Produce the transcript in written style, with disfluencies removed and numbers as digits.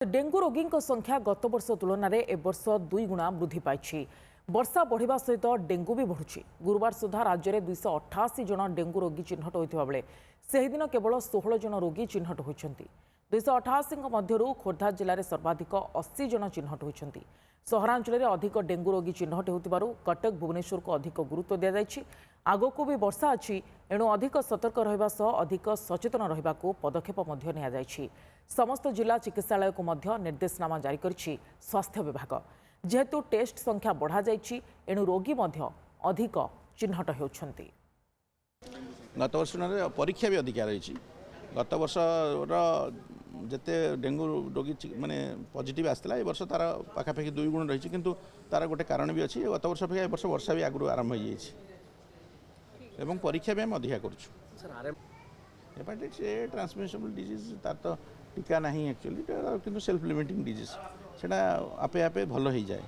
Dengue रोगी संख्या गत वर्ष तुलन में ए वर्ष 2 गुणा वृद्धि पाई। वर्षा बढ़िया सहित डेंगू भी बढ़ुଛି। गुरुवार सुधा राज्य में 288 जन डेंगू रोगी चिन्हट होता बेले से दिन केवल 16 जन रोगी चिन्हट होती। 288 मध्य खोर्धा जिले में सर्वाधिक 80 जन चिन्हट होती। सहरांचल में अधिक डेंगू रोगी चिन्हट होतिबारु कटक भुवनेश्वर को अधिक गुरुत्व दि जाएगी। आगक भी वर्षा अच्छी एणु अधिक सतर्क रहिबा सह अधिक सचेतन रहिबाकू पदक्षेप मध्य निया जायछि। समस्त जिला चिकित्सालय को मध्य निर्देशनामा जारी करिछि स्वास्थ्य विभाग। जेहेतु टेस्ट संख्या बढ़ा जायछि एणु रोगी मध्य अधिक चिन्हट होउछन्ति। गत वर्ष परीक्षा भी अधिक रही। गत वर्ष जिते डेंगू रोगी माने पॉजिटिव आसला ए वर्ष तार पाखापाखि 2 गुण रही किंतु तार गोटे कारण भी अच्छी। गत वर्ष अपेक्षा ए वर्ष वर्षा भी आगु आरंभ हो जाए परीक्षा भी आम अधिका कर हेपाटाइटिस ए ट्रांसमिशेबल डिजीज तार तो टीका नहीं एक्चुअली किंतु सेल्फ लिमिटिंग डिजीज से आपे आपे भल हो जाए।